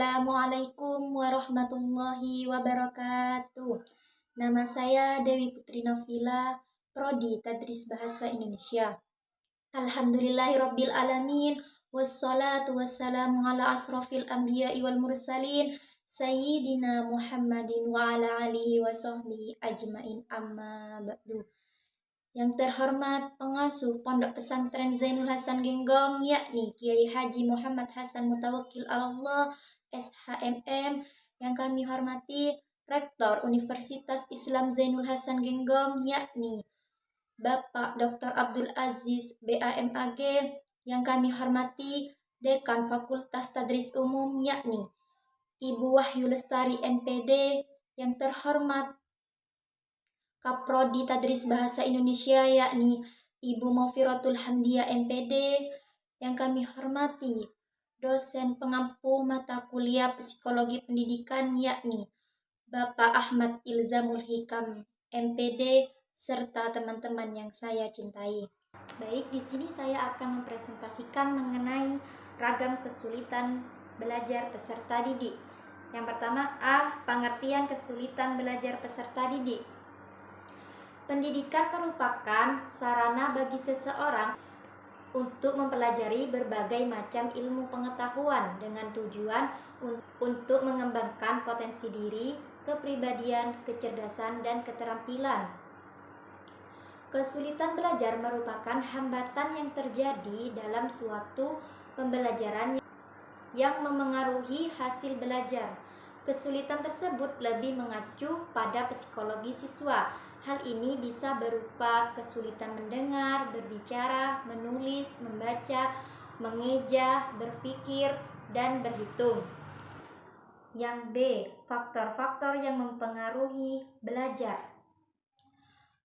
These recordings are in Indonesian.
Assalamualaikum warahmatullahi wabarakatuh. Nama saya Dewi Putri Novila, Prodi Tadris Bahasa Indonesia. Alhamdulillahirabbil alamin, wassalatu wassalamu ala asrofil anbiya'i wal mursalin, Sayyidina Muhammadin wa ala alihi wa sahbihi ajmain, amma ba'du. Yang terhormat pengasuh Pondok Pesantren Zainul Hasan Genggong, yakni Kiai Haji Muhammad Hasan Mutawakkil Allah SHMM. Yang kami hormati Rektor Universitas Islam Zainul Hasan Genggong, yakni Bapak Dr. Abdul Aziz BAMAG. Yang kami hormati Dekan Fakultas Tadris Umum, yakni Ibu Wahyu Lestari MPD. Yang terhormat Kaprodi Tadris Bahasa Indonesia, yakni Ibu Maufirotul Hamdiah MPD. Yang kami hormati dosen pengampu mata kuliah Psikologi Pendidikan, yakni Bapak Ahmad Ilzamul Hikam MPD, serta teman-teman yang saya cintai. Baik, di sini saya akan mempresentasikan mengenai ragam kesulitan belajar peserta didik. Yang pertama, A. Pengertian kesulitan belajar peserta didik. Pendidikan merupakan sarana bagi seseorang untuk mempelajari berbagai macam ilmu pengetahuan dengan tujuan untuk mengembangkan potensi diri, kepribadian, kecerdasan, dan keterampilan. Kesulitan belajar merupakan hambatan yang terjadi dalam suatu pembelajaran yang memengaruhi hasil belajar. Kesulitan tersebut lebih mengacu pada psikologi siswa. Hal ini bisa berupa kesulitan mendengar, berbicara, menulis, membaca, mengeja, berpikir, dan berhitung. Yang B. Faktor-faktor yang mempengaruhi belajar.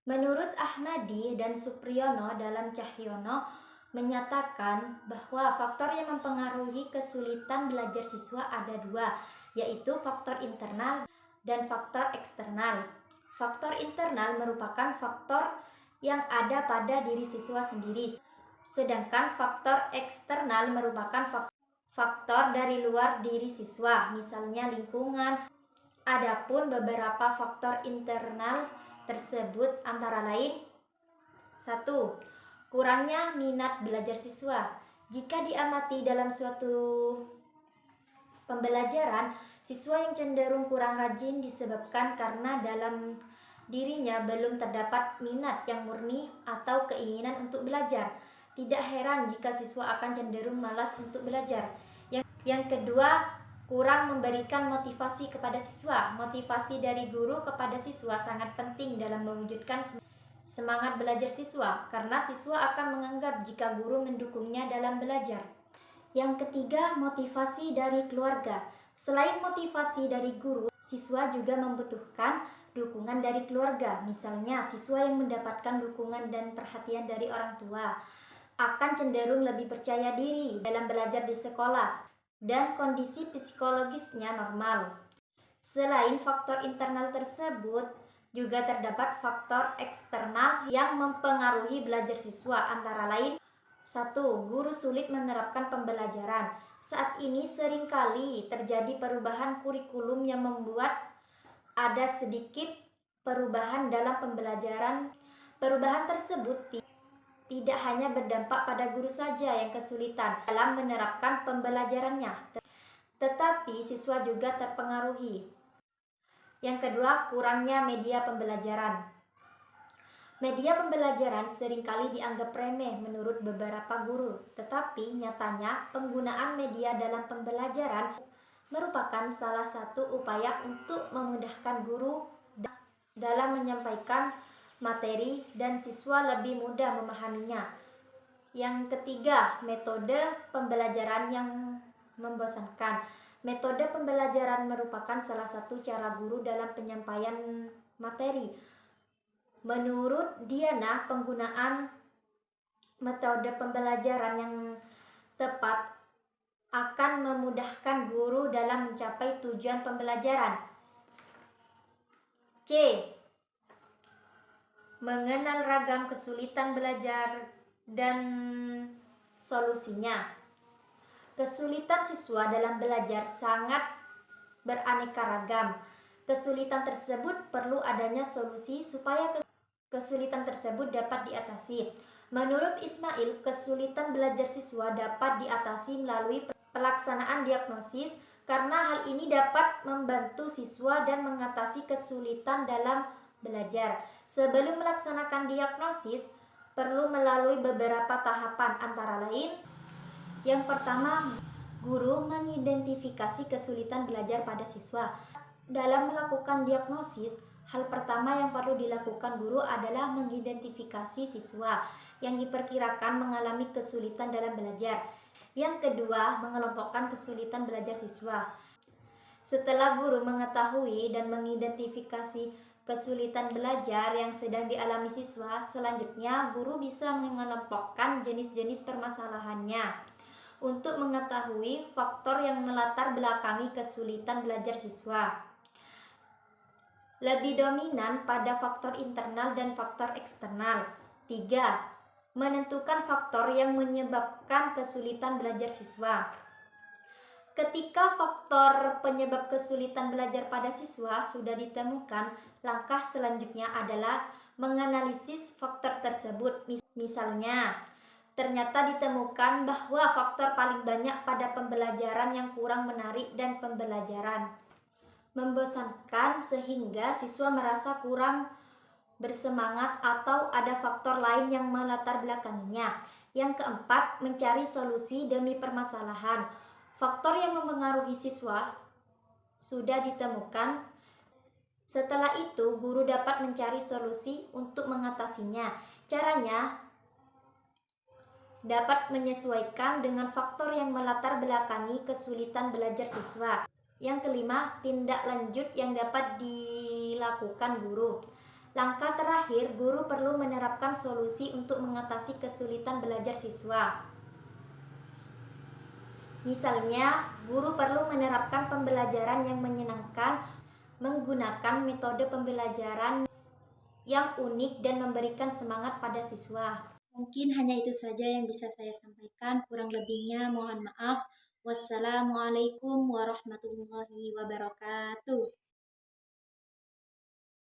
Menurut Ahmadi dan Supriyono dalam Cahyono menyatakan bahwa faktor yang mempengaruhi kesulitan belajar siswa ada dua, yaitu faktor internal dan faktor eksternal. Faktor internal merupakan faktor yang ada pada diri siswa sendiri, sedangkan faktor eksternal merupakan faktor dari luar diri siswa, misalnya lingkungan. Adapun beberapa faktor internal tersebut antara lain: 1. Kurangnya minat belajar siswa. Jika diamati dalam suatu pembelajaran, siswa yang cenderung kurang rajin disebabkan karena dalam dirinya belum terdapat minat yang murni atau keinginan untuk belajar. Tidak heran jika siswa akan cenderung malas untuk belajar. Yang kedua, kurang memberikan motivasi kepada siswa. Motivasi dari guru kepada siswa sangat penting dalam mewujudkan semangat belajar siswa, karena siswa akan menganggap jika guru mendukungnya dalam belajar. Yang ketiga, motivasi dari keluarga. Selain motivasi dari guru, siswa juga membutuhkan dukungan dari keluarga. Misalnya, siswa yang mendapatkan dukungan dan perhatian dari orang tua akan cenderung lebih percaya diri dalam belajar di sekolah dan kondisi psikologisnya normal. Selain faktor internal tersebut, juga terdapat faktor eksternal yang mempengaruhi belajar siswa, antara lain: 1. Guru sulit menerapkan pembelajaran. Saat ini seringkali terjadi perubahan kurikulum yang membuat ada sedikit perubahan dalam pembelajaran. Perubahan tersebut tidak hanya berdampak pada guru saja yang kesulitan dalam menerapkan pembelajarannya, tetapi siswa juga terpengaruhi. Yang kedua, kurangnya media pembelajaran. Media pembelajaran seringkali dianggap remeh menurut beberapa guru, tetapi nyatanya penggunaan media dalam pembelajaran merupakan salah satu upaya untuk memudahkan guru dalam menyampaikan materi dan siswa lebih mudah memahaminya. Yang ketiga, metode pembelajaran yang membosankan. Metode pembelajaran merupakan salah satu cara guru dalam penyampaian materi. Menurut Diana, penggunaan metode pembelajaran yang tepat akan memudahkan guru dalam mencapai tujuan pembelajaran. C. Mengenal ragam kesulitan belajar dan solusinya. Kesulitan siswa dalam belajar sangat beraneka ragam. Kesulitan tersebut perlu adanya solusi supaya kesulitan tersebut dapat diatasi. Menurut Ismail, kesulitan belajar siswa dapat diatasi melalui pelaksanaan diagnosis karena hal ini dapat membantu siswa dan mengatasi kesulitan dalam belajar. Sebelum melaksanakan diagnosis, perlu melalui beberapa tahapan antara lain. Yang pertama, guru mengidentifikasi kesulitan belajar pada siswa. Dalam melakukan diagnosis, hal pertama yang perlu dilakukan guru adalah mengidentifikasi siswa yang diperkirakan mengalami kesulitan dalam belajar. Yang kedua, mengelompokkan kesulitan belajar siswa. Setelah guru mengetahui dan mengidentifikasi kesulitan belajar yang sedang dialami siswa, selanjutnya guru bisa mengelompokkan jenis-jenis permasalahannya untuk mengetahui faktor yang melatar belakangi kesulitan belajar siswa. Lebih dominan pada faktor internal dan faktor eksternal. 3. Menentukan faktor yang menyebabkan kesulitan belajar siswa. Ketika faktor penyebab kesulitan belajar pada siswa sudah ditemukan, langkah selanjutnya adalah menganalisis faktor tersebut. Misalnya, ternyata ditemukan bahwa faktor paling banyak pada pembelajaran yang kurang menarik dan pembelajaran membosankan sehingga siswa merasa kurang bersemangat atau ada faktor lain yang melatar belakanginya. Yang keempat, mencari solusi demi permasalahan. Faktor yang mempengaruhi siswa sudah ditemukan. Setelah itu, guru dapat mencari solusi untuk mengatasinya. Caranya dapat menyesuaikan dengan faktor yang melatar belakangi kesulitan belajar siswa. Yang kelima, tindak lanjut yang dapat dilakukan guru. Langkah terakhir, guru perlu menerapkan solusi untuk mengatasi kesulitan belajar siswa. Misalnya, guru perlu menerapkan pembelajaran yang menyenangkan, menggunakan metode pembelajaran yang unik dan memberikan semangat pada siswa. Mungkin hanya itu saja yang bisa saya sampaikan, kurang lebihnya mohon maaf. Wassalamualaikum warahmatullahi wabarakatuh.